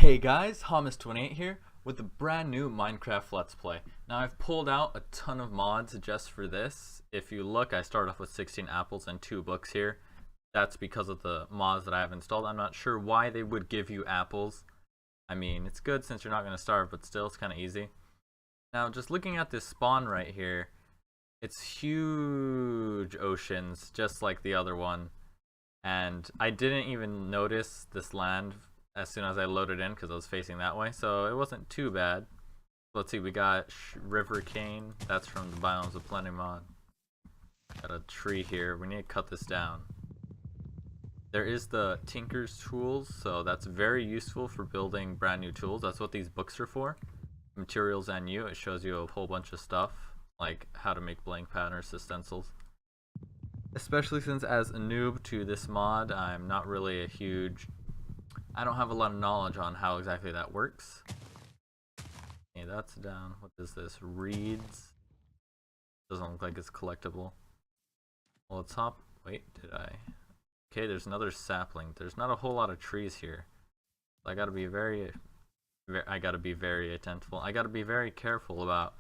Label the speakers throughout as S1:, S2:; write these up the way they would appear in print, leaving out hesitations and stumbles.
S1: Hey guys, Hamas28 here with a brand new Minecraft Let's Play. Now I've pulled out a ton of mods just for this. If you look, I start off with 16 apples and 2 books here. That's because of the mods that I have installed. I'm not sure why they would give you apples. I mean, it's good since you're not going to starve, but still it's kind of easy. Now just looking at this spawn right here, it's huge oceans just like the other one. And I didn't even notice this land as soon as I loaded in because I was facing that way, so it wasn't too bad. Let's see, we got River Cane. That's from the Biomes of Plenty mod. Got a tree here. We need to cut this down. There is the Tinker's Tools, so that's very useful for building brand new tools. That's what these books are for. Materials and you. It shows you a whole bunch of stuff, like how to make blank patterns, stencils. Especially since as a noob to this mod, I'm not really I don't have a lot of knowledge on how exactly that works. Okay, that's down. What is this? Reeds. Doesn't look like it's collectible. Well, it's top. Wait, did I? Okay, there's another sapling. There's not a whole lot of trees here. I gotta be very attentive. I gotta be very careful about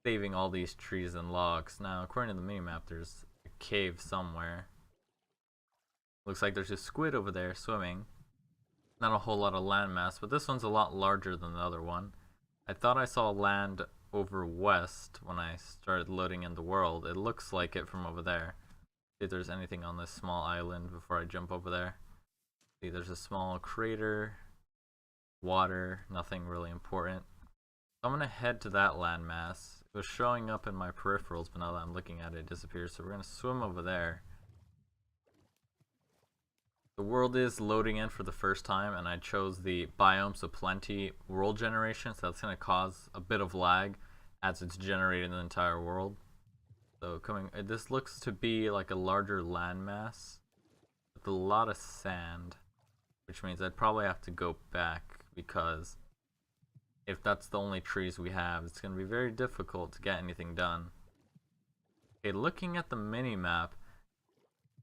S1: saving all these trees and logs. Now, according to the minimap, there's a cave somewhere. Looks like there's a squid over there swimming. Not a whole lot of landmass, but this one's a lot larger than the other one. I thought I saw land over west when I started loading in the world. It looks like it from over there. See if there's anything on this small island before I jump over there. See, there's a small crater, water, nothing really important. So I'm gonna head to that landmass. It was showing up in my peripherals, but now that I'm looking at it, it disappears. So we're gonna swim over there. The world is loading in for the first time, and I chose the Biomes of Plenty world generation, so that's going to cause a bit of lag as it's generating the entire world. So this looks to be like a larger landmass with a lot of sand, which means I'd probably have to go back, because if that's the only trees we have, it's going to be very difficult to get anything done. Okay, looking at the mini-map,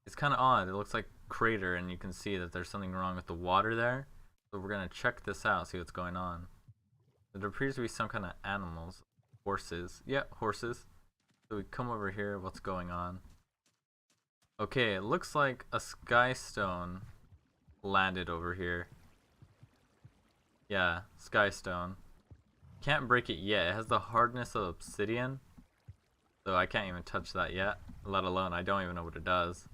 S1: it's kind of odd. It looks like crater, and you can see that there's something wrong with the water there. So we're gonna check this out, see what's going on. There appears to be some kind of animals. Horses. Yeah, horses. So we come over here, what's going on? Okay, it looks like a sky stone landed over here. Yeah, sky stone. Can't break it yet. It has the hardness of obsidian, so I can't even touch that yet, let alone I don't even know what it does.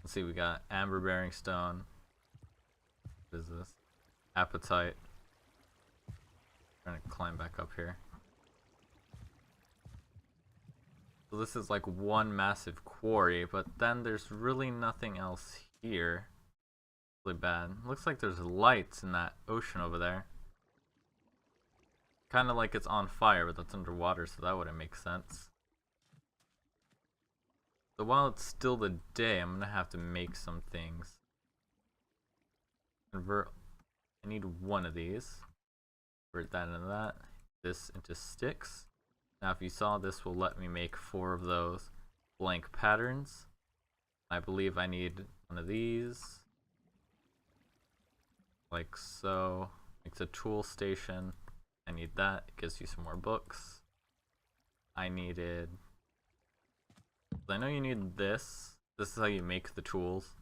S1: Let's see, we got amber bearing stone. What is this? Apatite. I'm trying to climb back up here. So this is like one massive quarry, but then there's really nothing else here. Really bad. Looks like there's lights in that ocean over there. Kind of like it's on fire, but that's underwater, so that wouldn't make sense. So while it's still the day, I'm gonna have to make some things. Convert. I need one of these. Convert that into that. This into sticks. Now, if you saw, this will let me make 4 of those blank patterns. I believe I need one of these, like so. Makes a tool station. I need that. It gives you some more books. I needed. I know you need this. This is how you make the tools.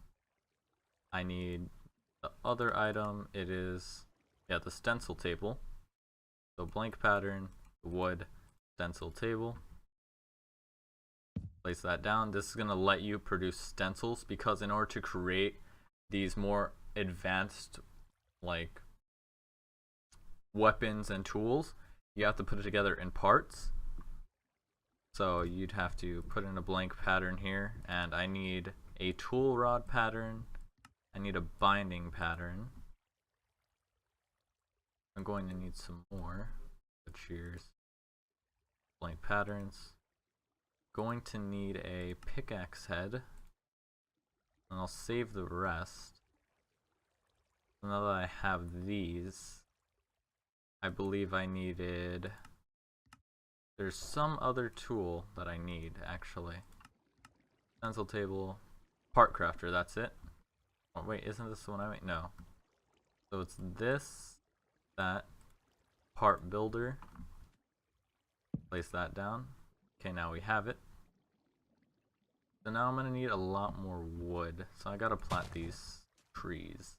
S1: I need the other item. It is, yeah, the stencil table. So blank pattern, wood, stencil table. Place that down. This is going to let you produce stencils, because in order to create these more advanced like weapons and tools, you have to put it together in parts. So you'd have to put in a blank pattern here, and I need a tool rod pattern. I need a binding pattern. I'm going to need some more. Cheers. Blank patterns. Going to need a pickaxe head, and I'll save the rest. Now that I have these, I believe I needed. There's some other tool that I need, actually. Stencil table, part crafter, that's it. Oh wait, isn't this the one I made? No. So it's this, that, part builder. Place that down. Okay, now we have it. So now I'm gonna need a lot more wood. So I gotta plant these trees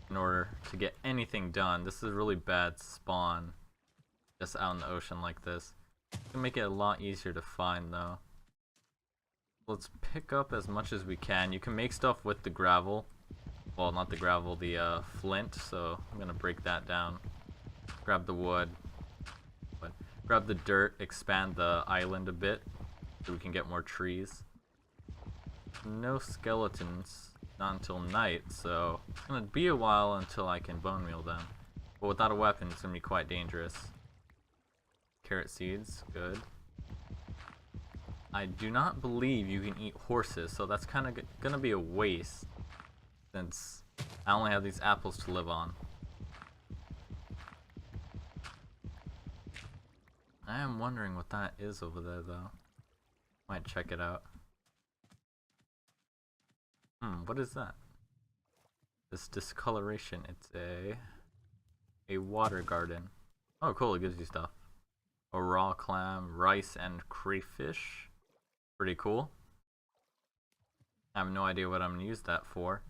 S1: in order to get anything done. This is a really bad spawn just out in the ocean like this. You can make it a lot easier to find though. Let's pick up as much as we can. You can make stuff with the gravel. Well, not the gravel, the flint. So I'm gonna break that down. Grab the wood. Grab the dirt, expand the island a bit so we can get more trees. No skeletons, not until night, so it's gonna be a while until I can bone meal them. But without a weapon, it's gonna be quite dangerous. Carrot seeds, good. I do not believe you can eat horses, so that's kind of gonna be a waste since I only have these apples to live on. I am wondering what that is over there though. Might check it out. What is that? This discoloration, it's a water garden. Oh cool, it gives you stuff. A raw clam, rice, and crayfish. Pretty cool. I have no idea what I'm gonna use that for.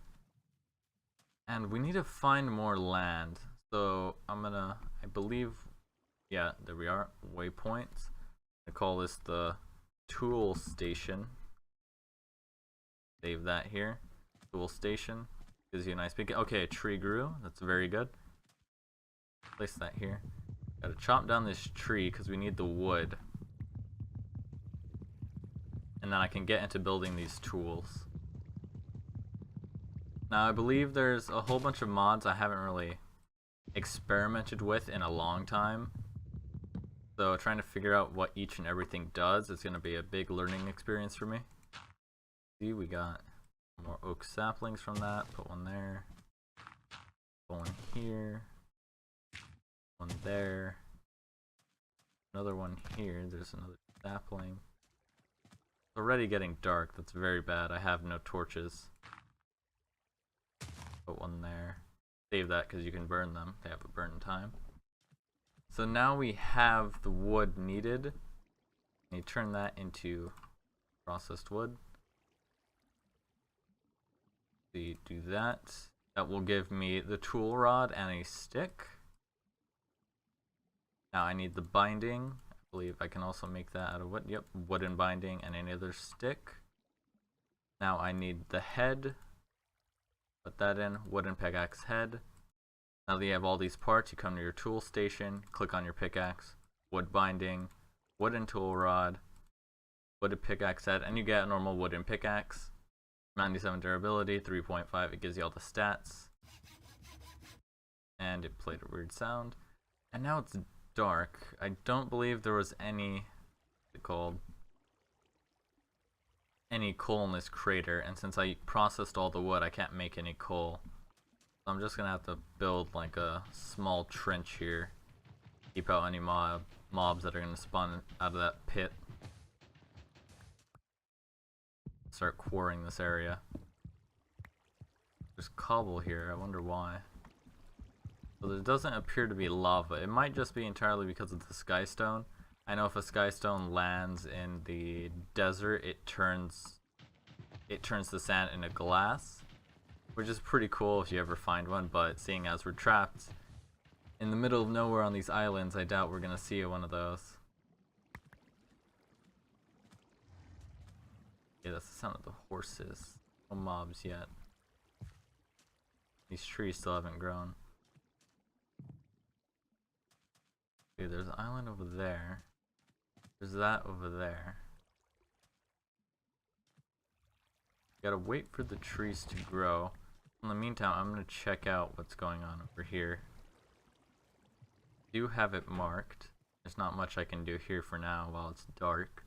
S1: And we need to find more land. So I'm gonna, I believe, yeah, there we are, waypoints. I call this the tool station. Save that here. Tool station. Gives you a nice big, okay, a tree grew, that's very good. Place that here. Gotta chop down this tree because we need the wood. And then I can get into building these tools. Now I believe there's a whole bunch of mods I haven't really experimented with in a long time. So trying to figure out what each and everything does is going to be a big learning experience for me. See, we got more oak saplings from that. Put one there. Put one here. One there. Another one here. There's another sapling. It's already getting dark. That's very bad. I have no torches. Put one there. Save that because you can burn them. They have a burn time. So now we have the wood needed. And you turn that into processed wood. So you do that. That will give me the tool rod and a stick. Now I need the binding. I believe I can also make that out of wood. Yep, wooden binding and any other stick. Now I need the head. Put that in, wooden pickaxe head. Now that you have all these parts, you come to your tool station, click on your pickaxe, wood binding, wooden tool rod, wooden pickaxe head, and you get a normal wooden pickaxe. 97 durability, 3.5, it gives you all the stats. And it played a weird sound. And now it's dark. I don't believe there was any, what's it called? Any coal in this crater, and since I processed all the wood, I can't make any coal. So I'm just gonna have to build like a small trench here. Keep out any mobs that are gonna spawn out of that pit. Start quarrying this area. There's cobble here, I wonder why. So there doesn't appear to be lava. It might just be entirely because of the sky stone. I know if a sky stone lands in the desert, it turns the sand into glass, which is pretty cool if you ever find one, but seeing as we're trapped in the middle of nowhere on these islands, I doubt we're gonna see one of those. Yeah, that's the sound of the horses. No mobs yet. These trees still haven't grown. Okay, there's an island over there. There's that over there. Gotta wait for the trees to grow. In the meantime, I'm gonna check out what's going on over here. I do have it marked. There's not much I can do here for now while it's dark.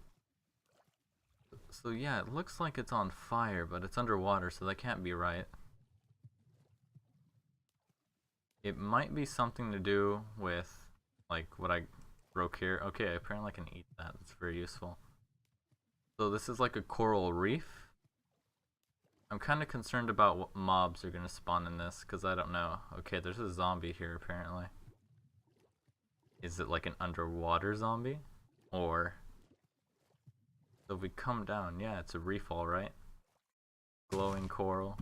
S1: So yeah, it looks like it's on fire, but it's underwater, so that can't be right. It might be something to do with like what I broke here. Okay, apparently I can eat that. That's very useful. So this is like a coral reef. I'm kind of concerned about what mobs are going to spawn in this, because I don't know. Okay, there's a zombie here apparently. Is it like an underwater zombie? Or... So if we come down, yeah, it's a refall, right? Glowing coral.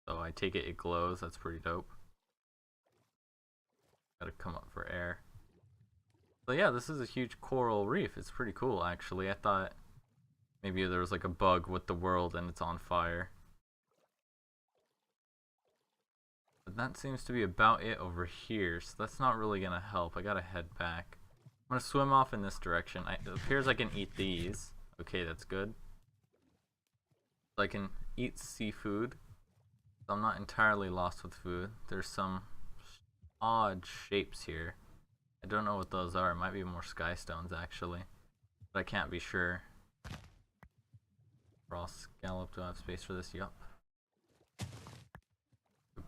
S1: So I take it glows, that's pretty dope. Gotta come up for air. So yeah, this is a huge coral reef. It's pretty cool actually. I thought maybe there was like a bug with the world and it's on fire. But that seems to be about it over here, so that's not really gonna help. I gotta head back. I'm gonna swim off in this direction. It appears I can eat these. Okay, that's good. So I can eat seafood. So I'm not entirely lost with food. There's some odd shapes here. I don't know what those are. It might be more sky stones actually, but I can't be sure. Raw scallop. Do I have space for this? Yup.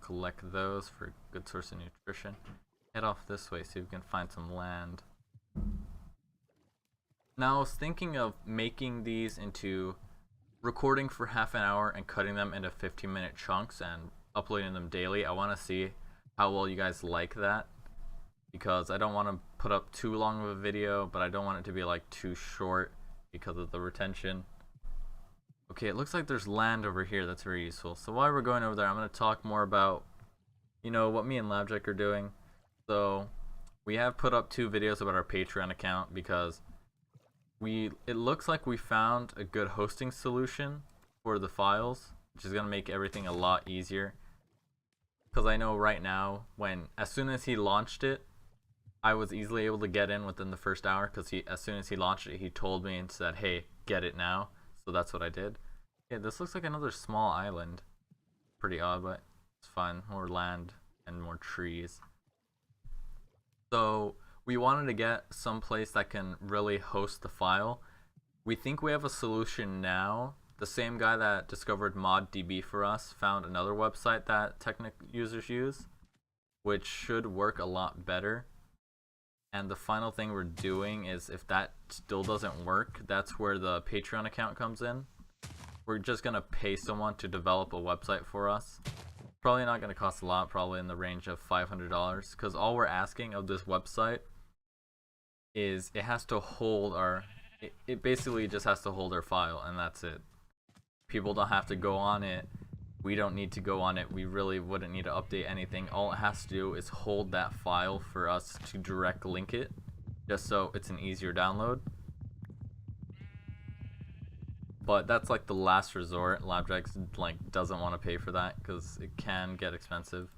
S1: Collect those for a good source of nutrition. Head off this way, see if we can find some land. Now I was thinking of making these into recording for half an hour and cutting them into 15-minute chunks and uploading them daily. I want to see how well you guys like that, because I don't want to put up too long of a video, but I don't want it to be like too short because of the retention. Okay, it looks like there's land over here that's very useful. So while we're going over there, I'm going to talk more about, you know, what me and Labjack are doing. So we have put up 2 videos about our Patreon account because it looks like we found a good hosting solution for the files, which is going to make everything a lot easier. Because I know right now, as soon as he launched it, I was easily able to get in within the first hour, because as soon as he launched it, he told me and said, hey, get it now. So that's what I did. Yeah, this looks like another small island. Pretty odd, but it's fine. More land and more trees. So we wanted to get some place that can really host the file. We think we have a solution now. The same guy that discovered ModDB for us found another website that Technic users use, which should work a lot better. And the final thing we're doing is, if that still doesn't work, that's where the Patreon account comes in. We're just going to pay someone to develop a website for us. Probably not going to cost a lot, probably in the range of $500, because all we're asking of this website is it has to hold it basically just has to hold our file, and that's it. People don't have to go on it. We don't need to go on it. We really wouldn't need to update anything. All it has to do is hold that file for us to direct link it, just so it's an easier download. But that's like the last resort. Labjack doesn't want to pay for that because it can get expensive.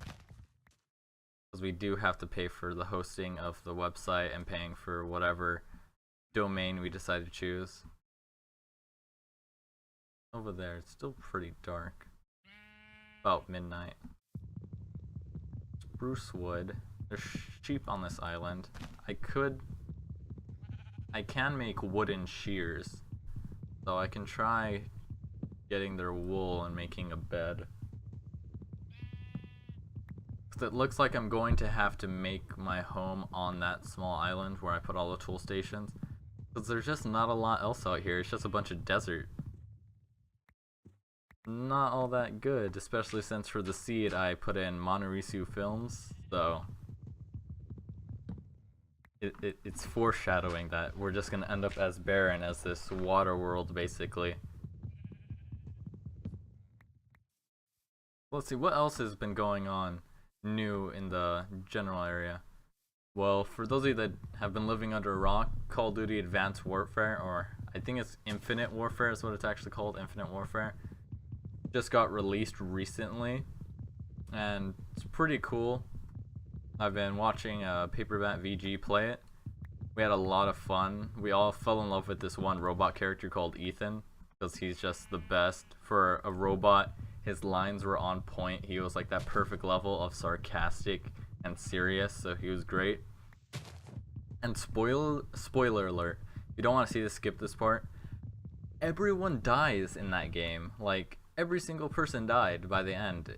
S1: Because we do have to pay for the hosting of the website and paying for whatever domain we decide to choose. Over there, it's still pretty dark. About midnight. Spruce wood. There's sheep on this island. I can make wooden shears, so I can try getting their wool and making a bed. So it looks like I'm going to have to make my home on that small island where I put all the tool stations, because there's just not a lot else out here. It's just a bunch of desert. Not all that good, especially since for the seed I put in Monorisu films, so it's foreshadowing that we're just gonna end up as barren as this water world, basically. Let's see, what else has been going on new in the general area? Well, for those of you that have been living under a rock, Call of Duty Advanced Warfare, or I think it's Infinite Warfare is what it's actually called, Infinite Warfare, just got released recently, and it's pretty cool. I've been watching Paperbat VG play it. We had a lot of fun. We all fell in love with this one robot character called Ethan, because he's just the best. For a robot, his lines were on point. He was like that perfect level of sarcastic and serious, so he was great. And spoiler alert, if you don't want to see this, skip this part. Everyone dies in that game. Like, every single person died by the end.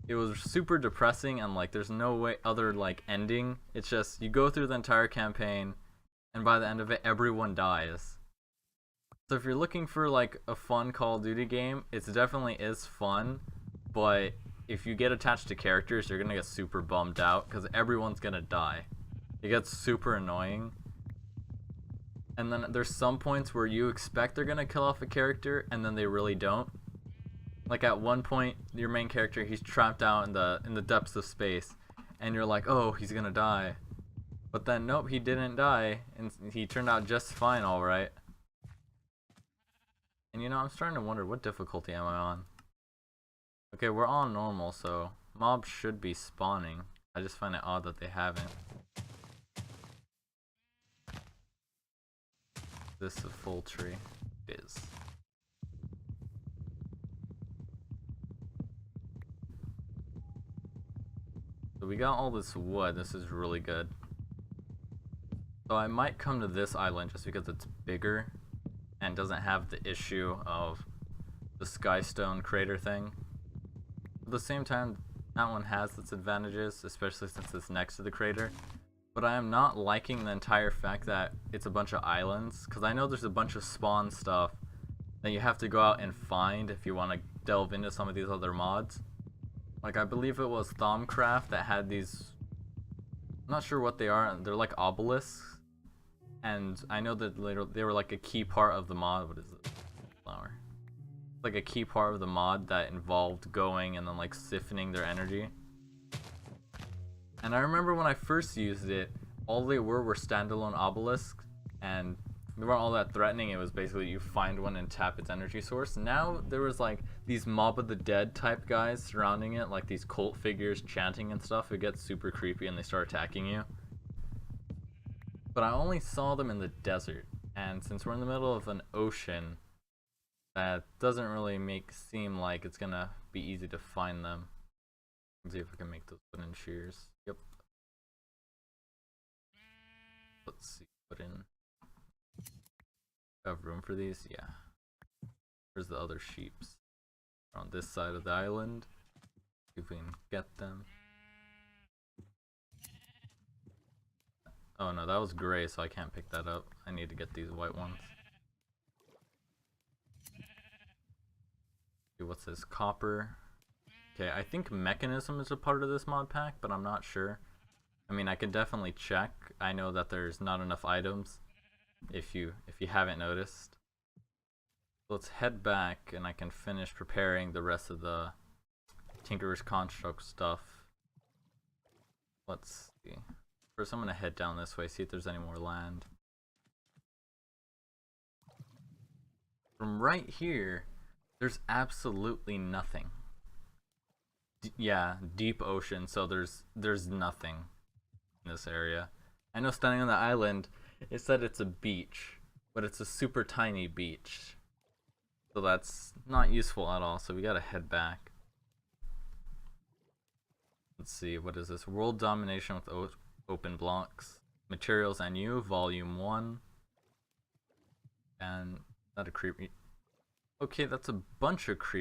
S1: It was super depressing, and like there's no way other like ending. It's just you go through the entire campaign, and by the end of it everyone dies. So if you're looking for like a fun Call of Duty game, it definitely is fun, but if you get attached to characters, you're gonna get super bummed out because everyone's gonna die. It gets super annoying. And then there's some points where you expect they're gonna kill off a character and then they really don't. Like at one point, your main character, he's trapped out in the depths of space, and you're like, oh, he's gonna die. But then nope, he didn't die, and he turned out just fine, alright. And you know, I'm starting to wonder, what difficulty am I on? Okay, we're on normal, so mobs should be spawning. I just find it odd that they haven't. This is a full tree. It is. So we got all this wood. This is really good. So I might come to this island just because it's bigger and doesn't have the issue of the Skystone crater thing. At the same time, that one has its advantages, especially since it's next to the crater. But I am not liking the entire fact that it's a bunch of islands, because I know there's a bunch of spawn stuff that you have to go out and find if you want to delve into some of these other mods. Like, I believe it was Thaumcraft that had these, I'm not sure what they are, they're like obelisks. And I know that they were like a key part of the mod. What is it? Flower. Like a key part of the mod that involved going and then like siphoning their energy. And I remember when I first used it, all they were standalone obelisks, and they weren't all that threatening. It was basically you find one and tap its energy source. Now there was like these Mob of the Dead type guys surrounding it, like these cult figures chanting and stuff. It gets super creepy and they start attacking you. But I only saw them in the desert, and since we're in the middle of an ocean, that doesn't really seem like it's gonna be easy to find them. Let's see if I can make those wooden shears. Yep. Let's see. Put in. Have room for these? Yeah. Where's the other sheeps? They're on this side of the island. See if we can get them. Oh no, that was gray, so I can't pick that up. I need to get these white ones. Okay, what's this? Copper. Okay, I think mechanism is a part of this mod pack, but I'm not sure. I mean, I can definitely check. I know that there's not enough items if you haven't noticed. Let's head back and I can finish preparing the rest of the Tinkerer's Construct stuff. Let's see. First, I'm gonna head down this way, see if there's any more land. From right here, there's absolutely nothing. Yeah, deep ocean, so there's nothing in this area. I know standing on the island, it said it's a beach, but it's a super tiny beach. So that's not useful at all, so we gotta head back. Let's see, what is this? World Domination with Open Blocks. Materials and You, Volume 1. And not a creeper. Okay, that's a bunch of creepers.